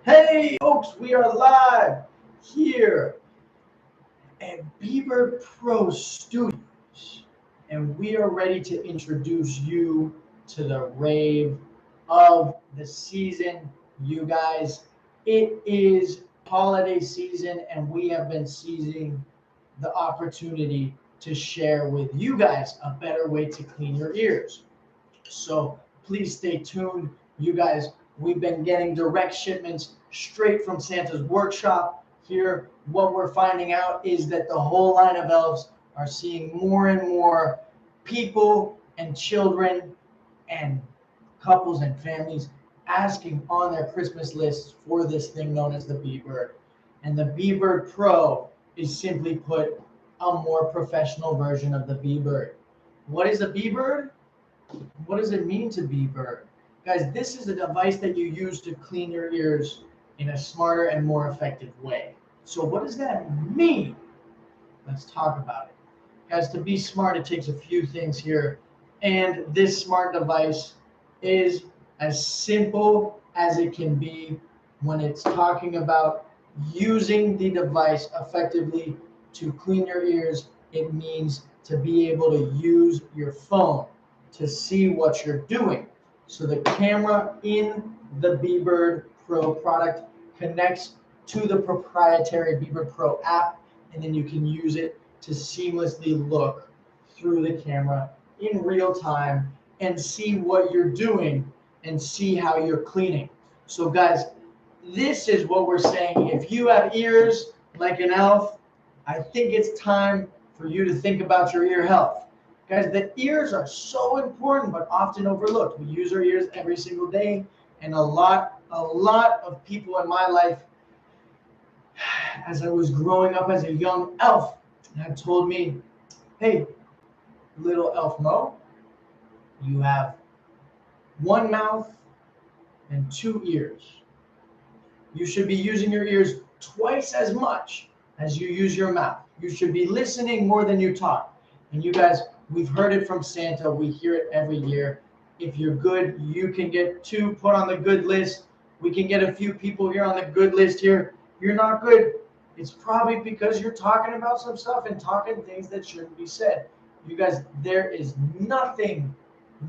Hey, folks, we are live here at Bebird Pro Studios, and we are ready to introduce you to the rave of the season. You guys, it is holiday season, and we have been seizing the opportunity to share with you guys a better way to clean your ears. So please stay tuned. You guys, we've been getting direct shipments straight from Santa's workshop. Here, what we're finding out is that the whole line of elves are seeing more and more people and children and couples and families asking on their Christmas lists for this thing known as the Bebird. And the Bebird Pro is simply put a more professional version of the Bebird. What is a Bebird? What does it mean to be bird? Guys, this is a device that you use to clean your ears in a smarter and more effective way. So what does that mean? Let's talk about it. Guys, to be smart, it takes a few things here. And this smart device is as simple as it can be when it's talking about using the device effectively to clean your ears. It means to be able to use your phone to see what you're doing. So the camera in the Bebird Pro product connects to the proprietary Bebird Pro app, and then you can use it to seamlessly look through the camera in real time and see what you're doing and see how you're cleaning. So guys, this is what we're saying. If you have ears like an elf, I think it's time for you to think about your ear health. Guys, the ears are so important but often overlooked. We use our ears every single day, and a lot of people in my life, as I was growing up as a young elf, have told me, hey, little elf Mo, you have one mouth and two ears. You should be using your ears twice as much as you use your mouth. You should be listening more than you talk. And you guys, we've heard it from Santa. We hear it every year. If you're good, you can get two put on the good list. We can get a few people here on the good list here. You're not good. It's probably because you're talking about some stuff and talking things that shouldn't be said. You guys, there is nothing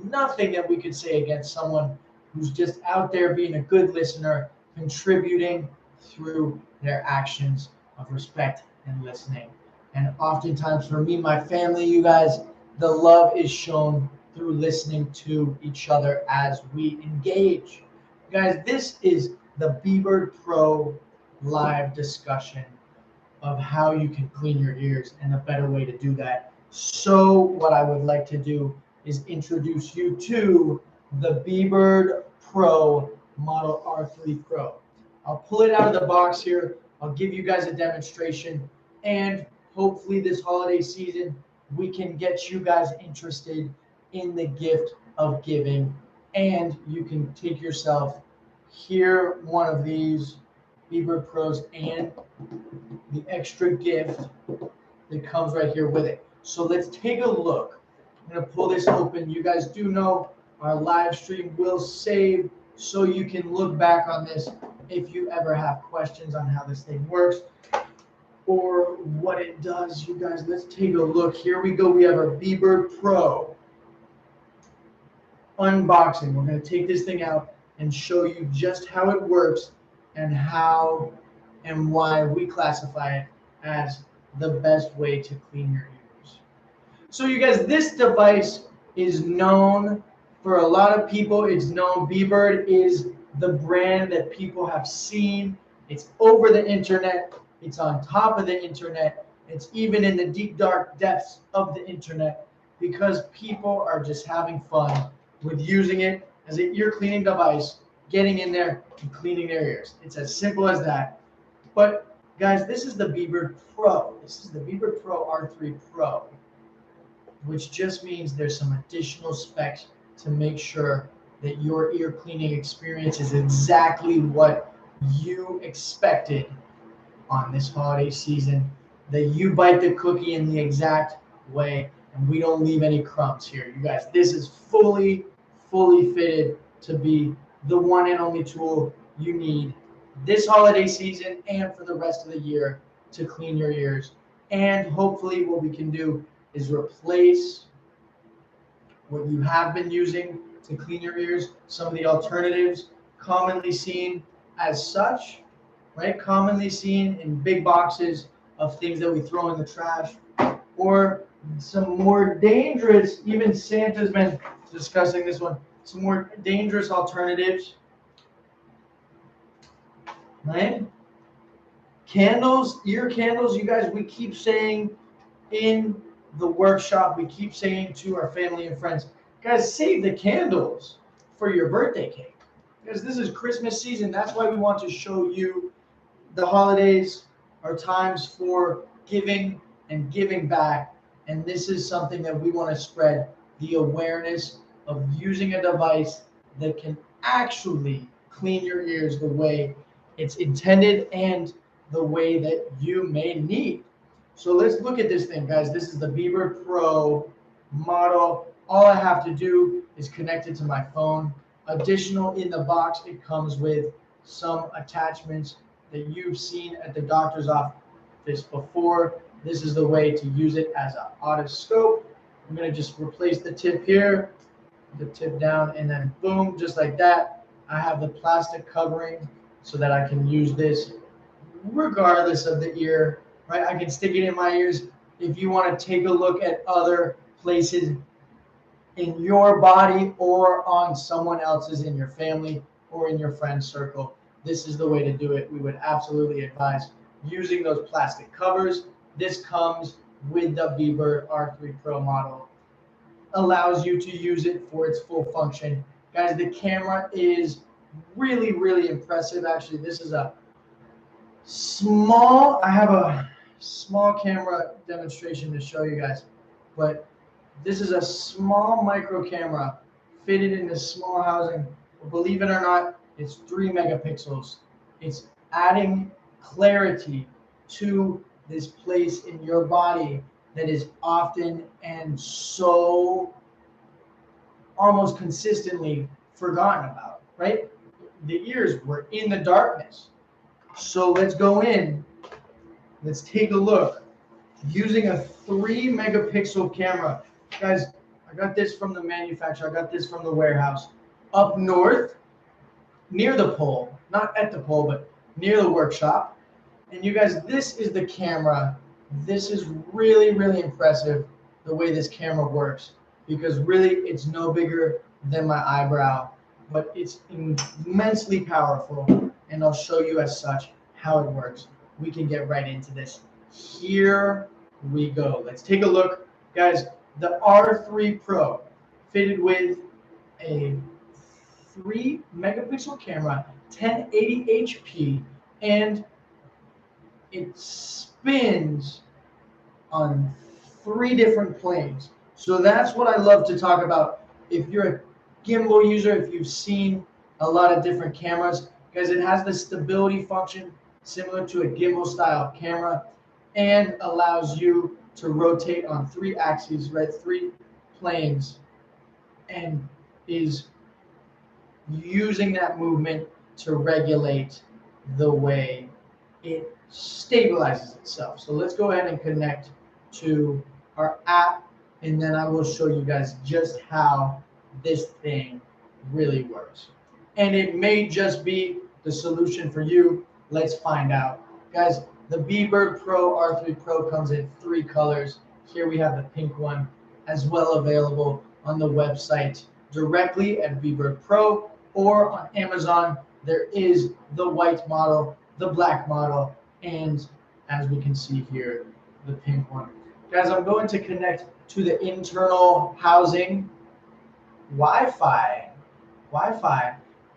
that we could say against someone who's just out there being a good listener, contributing through their actions of respect and listening. And oftentimes for me, my family, you guys, the love is shown through listening to each other as we engage. Guys, this is the Bebird Pro live discussion of how you can clean your ears and a better way to do that. So what I would like to do is introduce you to the Bebird Pro Model R3 Pro. I'll pull it out of the box here. I'll give you guys a demonstration, and hopefully this holiday season we can get you guys interested in the gift of giving, and you can take yourself here one of these Bebird Pros and the extra gift that comes right here with it. So let's take a look. I'm going to pull this open. You guys do know our live stream will save so you can look back on this if you ever have questions on how this thing works or what it does. You guys, let's take a look. Here we go. We have our Bebird Pro unboxing. We're going to take this thing out and show you just how it works and how and why we classify it as the best way to clean your ears. So you guys, this device is known for a lot of people. It's known, Bebird is the brand that people have seen. It's over the internet. It's on top of the internet. It's even in the deep, dark depths of the internet because people are just having fun with using it as an ear cleaning device, getting in there and cleaning their ears. It's as simple as that. But guys, this is the Bebird Pro. This is the Bebird Pro R3 Pro, which just means there's some additional specs to make sure that your ear cleaning experience is exactly what you expected on this holiday season, that you bite the cookie in the exact way and we don't leave any crumbs here. You guys, this is fully fitted to be the one and only tool you need this holiday season and for the rest of the year to clean your ears. And hopefully what we can do is replace what you have been using to clean your ears, some of the alternatives commonly seen as such, right? Commonly seen in big boxes of things that we throw in the trash, or some more dangerous, even Santa's been discussing this one, some more dangerous alternatives, right? Candles, ear candles, you guys, we keep saying in the workshop, we keep saying to our family and friends, guys, save the candles for your birthday cake. Because this is Christmas season. That's why we want to show you the holidays are times for giving and giving back. And this is something that we want to spread the awareness of using a device that can actually clean your ears the way it's intended and the way that you may need. So let's look at this thing, guys. This is the Bebird Pro model. All I have to do is connect it to my phone. Additional in the box, it comes with some attachments that you've seen at the doctor's office before. This is the way to use it as an otoscope. I'm going to just replace the tip here, the tip down, and then boom, just like that. I have the plastic covering so that I can use this regardless of the ear, right? I can stick it in my ears. If you want to take a look at other places in your body or on someone else's in your family or in your friend circle, this is the way to do it. We would absolutely advise using those plastic covers. This comes with the Bebird R3 Pro model. Allows you to use it for its full function. Guys, the camera is really, really impressive. Actually, this is a small, I have a small camera demonstration to show you guys, but this is a small micro camera fitted in this small housing. Believe it or not, it's 3 megapixels. It's adding clarity to this place in your body that is often and so almost consistently forgotten about, right? The ears were in the darkness. So let's go in. Let's take a look. Using a 3 megapixel camera. Guys, I got this from the manufacturer. I got this from the warehouse. Up north, near the pole. Not at the pole, but near the workshop. And you guys, this is the camera. This is really, really impressive, the way this camera works. Because really, it's no bigger than my eyebrow. But it's immensely powerful. And I'll show you as such how it works. We can get right into this. Here we go. Let's take a look. Guys, the R3 Pro fitted with a 3 megapixel camera, 1080 HP, and it spins on 3 different planes. So that's what I love to talk about. If you're a gimbal user, if you've seen a lot of different cameras, because it has the stability function similar to a gimbal style camera and allows you to rotate on 3 axes, right? 3 planes, and is using that movement to regulate the way it stabilizes itself. So let's go ahead and connect to our app, and then I will show you guys just how this thing really works. And it may just be the solution for you. Let's find out. Guys, the Bebird Pro R3 Pro comes in 3 colors. Here we have the pink one, as well available on the website directly at Bebird Pro, or on Amazon. There is the white model, the black model, and as we can see here, the pink one. Guys, I'm going to connect to the internal housing. Wi-Fi,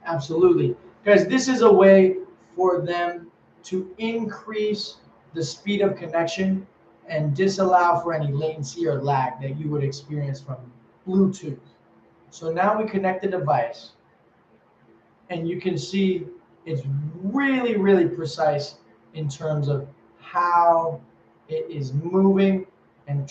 absolutely. Guys, this is a way for them to increase the speed of connection and disallow for any latency or lag that you would experience from Bluetooth. So now we connect the device, and you can see it's really, really precise in terms of how it is moving and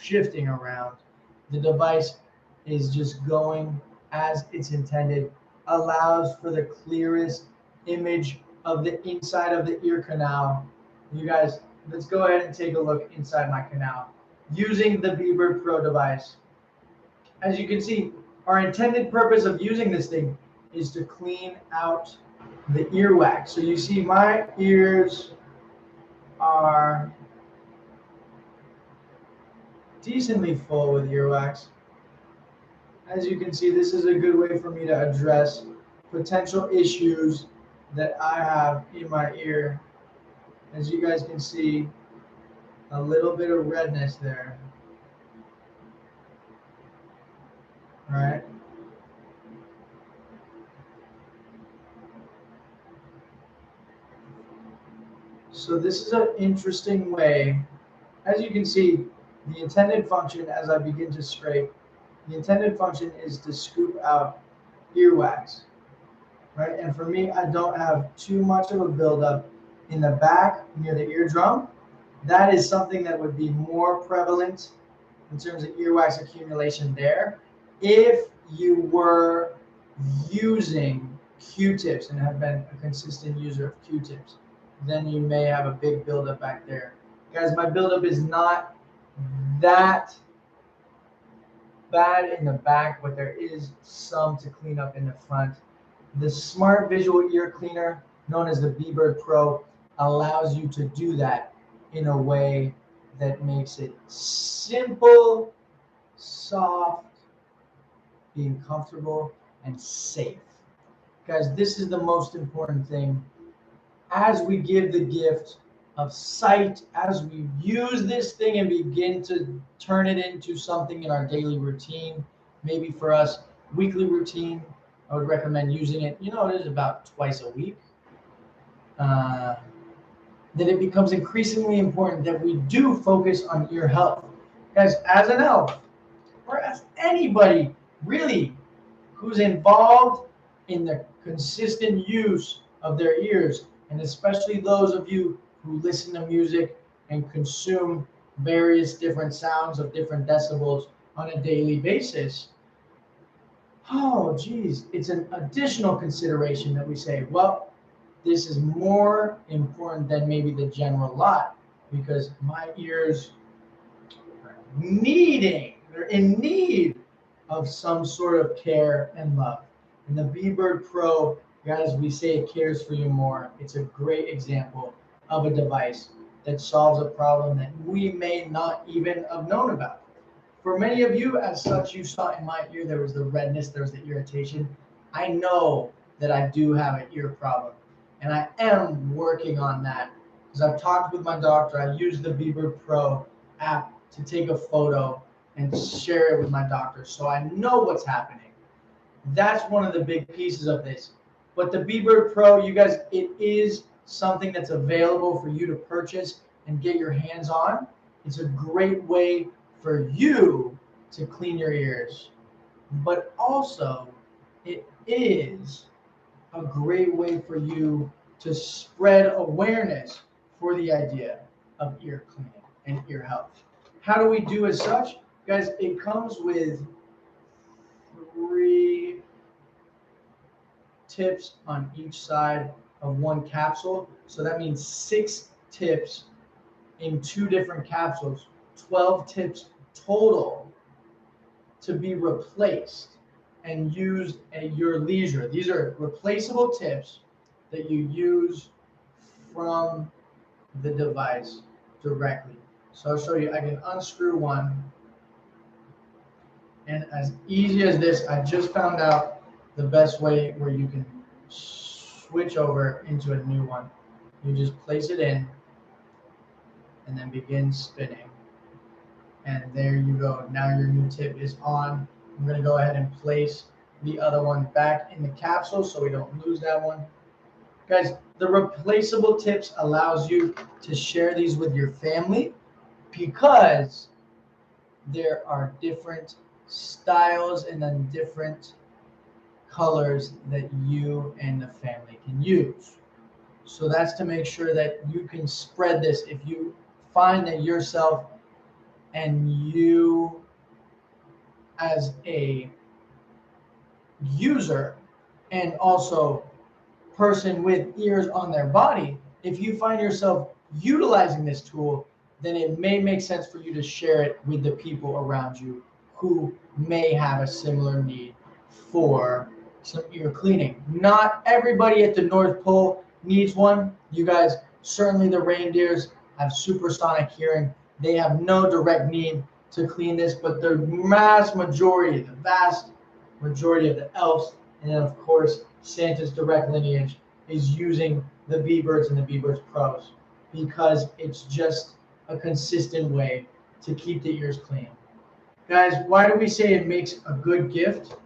shifting around. The device is just going as it's intended, allows for the clearest image of the inside of the ear canal. You guys, let's go ahead and take a look inside my canal using the Bebird Pro device. As you can see, our intended purpose of using this thing is to clean out the earwax. So you see my ears are decently full with earwax. As you can see, this is a good way for me to address potential issues that I have in my ear. As you guys can see, a little bit of redness there. All right. So this is an interesting way. As you can see, the intended function, as I begin to scrape, the intended function is to scoop out earwax, right? And for me, I don't have too much of a buildup in the back near the eardrum. That is something that would be more prevalent in terms of earwax accumulation there. If you were using Q-tips and have been a consistent user of Q-tips, then you may have a big buildup back there. Guys, my buildup is not that bad in the back, but there is some to clean up in the front. The Smart Visual Ear Cleaner, known as the Bebird Pro, allows you to do that in a way that makes it simple, soft, being comfortable, and safe. Guys, this is the most important thing. As we give the gift of sight, as we use this thing and begin to turn it into something in our daily routine, maybe for us, weekly routine, I would recommend using it. You know, it is about twice a week. That it becomes increasingly important that we do focus on ear health. Guys, as an elf, or as anybody really who's involved in the consistent use of their ears, and especially those of you who listen to music and consume various different sounds of different decibels on a daily basis, oh geez, it's an additional consideration that we say, well, this is more important than maybe the general lot, because my ears are they're in need of some sort of care and love. And the Bebird Pro, guys, we say it cares for you more. It's a great example of a device that solves a problem that we may not even have known about. For many of you, as such, you saw in my ear, there was the redness, there was the irritation. I know that I do have an ear problem, and I am working on that because I've talked with my doctor. I use the Bebird Pro app to take a photo and share it with my doctor, so I know what's happening. That's one of the big pieces of this. But the Bebird Pro, you guys, it is something that's available for you to purchase and get your hands on. It's a great way for you to clean your ears, but also it is a great way for you to spread awareness for the idea of ear cleaning and ear health. How do we do as such? Guys, it comes with 3 tips on each side of one capsule. So that means 6 tips in 2 different capsules, 12 tips total to be replaced and used at your leisure. These are replaceable tips that you use from the device directly. So I'll show you, I can unscrew one. And as easy as this, I just found out the best way where you can switch over into a new one. You just place it in and then begin spinning. And there you go. Now your new tip is on. I'm going to go ahead and place the other one back in the capsule so we don't lose that one. Guys, the replaceable tips allows you to share these with your family because there are different styles and then different colors that you and the family can use. So that's to make sure that you can spread this. If you find that yourself and you as a user and also person with ears on their body, if you find yourself utilizing this tool, then it may make sense for you to share it with the people around you who may have a similar need for some ear cleaning. Not everybody at the North Pole needs one. You guys, certainly the reindeers have supersonic hearing. They have no direct need to clean this, but the vast majority of the elves, and then of course Santa's direct lineage, is using the Bebirds and the Bebird Pros because it's just a consistent way to keep the ears clean. Guys, why do we say it makes a good gift?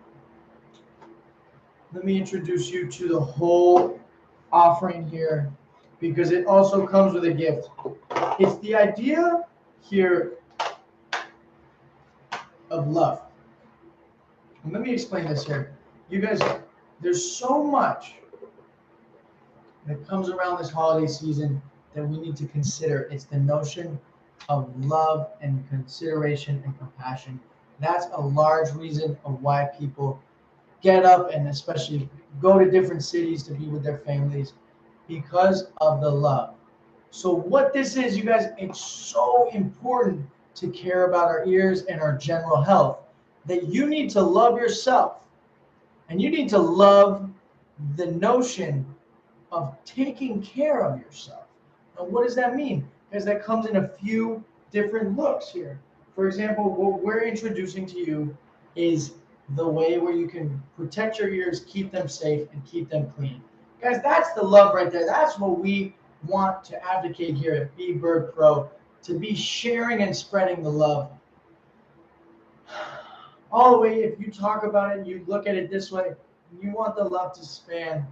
Let me introduce you to the whole offering here because it also comes with a gift. It's the idea here of love. And let me explain this here. You guys, there's so much that comes around this holiday season that we need to consider. It's the notion of love and consideration and compassion. That's a large reason of why people get up and especially go to different cities to be with their families, because of the love. So what this is, you guys, it's so important to care about our ears and our general health that you need to love yourself and you need to love the notion of taking care of yourself. Now, what does that mean? Because that comes in a few different looks here. For example, what we're introducing to you is the way where you can protect your ears, keep them safe, and keep them clean. Guys, that's the love right there. That's what we want to advocate here at Bebird Pro, to be sharing and spreading the love. All the way, if you talk about it, you look at it this way, you want the love to span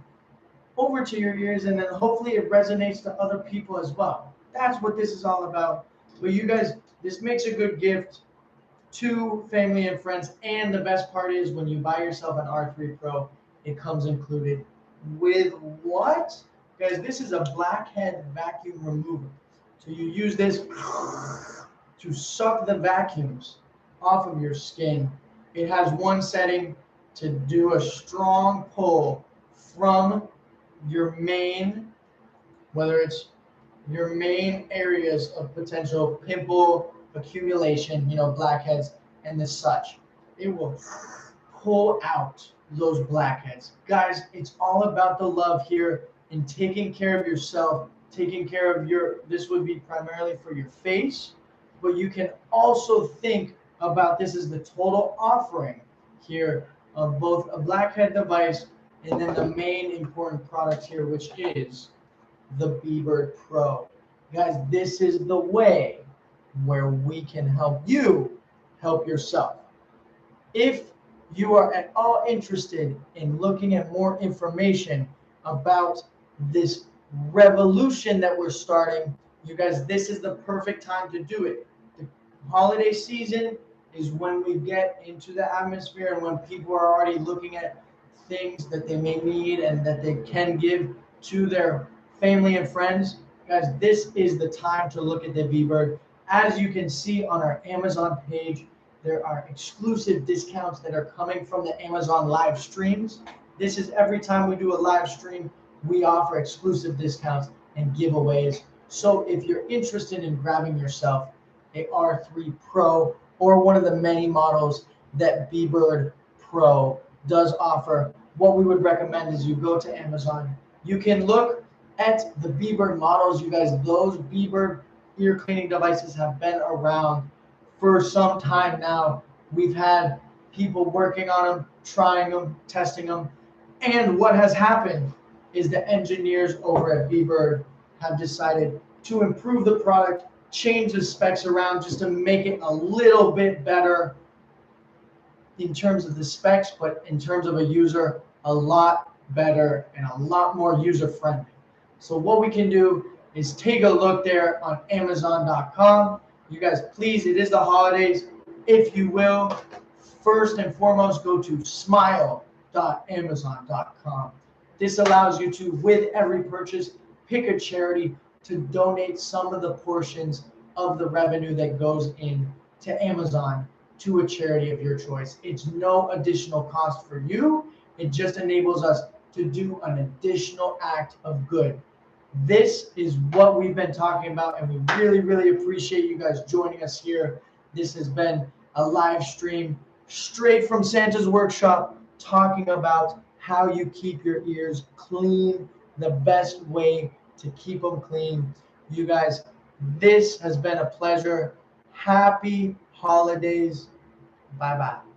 over to your ears, and then hopefully it resonates to other people as well. That's what this is all about. But you guys, this makes a good gift to family and friends, and the best part is when you buy yourself an R3 Pro, it comes included with what? Guys, this is a blackhead vacuum remover. So you use this to suck the vacuums off of your skin. It has one setting to do a strong pull from your main, whether it's your main areas of potential pimple accumulation, blackheads and the such. It will pull out those blackheads. Guys, it's all about the love here and taking care of yourself, taking care of this would be primarily for your face, but you can also think about this as the total offering here of both a blackhead device and then the main important product here, which is the Bebird Pro. Guys, this is the way where we can help you help yourself. If you are at all interested in looking at more information about this revolution that we're starting, you guys, this is the perfect time to do it. The holiday season is when we get into the atmosphere and when people are already looking at things that they may need and that they can give to their family and friends. Guys, this is the time to look at the Bebird. As you can see on our Amazon page, there are exclusive discounts that are coming from the Amazon live streams. This is every time we do a live stream, we offer exclusive discounts and giveaways. So if you're interested in grabbing yourself a R3 Pro or one of the many models that Bebird Pro does offer, what we would recommend is you go to Amazon. You can look at the Bebird models. You guys, those Bebird ear cleaning devices have been around for some time now. We've had people working on them, trying them, testing them. And what has happened is the engineers over at Bebird have decided to improve the product, change the specs around just to make it a little bit better in terms of the specs, but in terms of a user, a lot better and a lot more user-friendly. So what we can do is take a look there on Amazon.com. You guys, please, it is the holidays. If you will, first and foremost, go to smile.amazon.com. This allows you to, with every purchase, pick a charity to donate some of the portions of the revenue that goes in to Amazon to a charity of your choice. It's no additional cost for you. It just enables us to do an additional act of good. This is what we've been talking about, and we really, really appreciate you guys joining us here. This has been a live stream straight from Santa's workshop, talking about how you keep your ears clean, the best way to keep them clean. You guys, this has been a pleasure. Happy holidays. Bye-bye.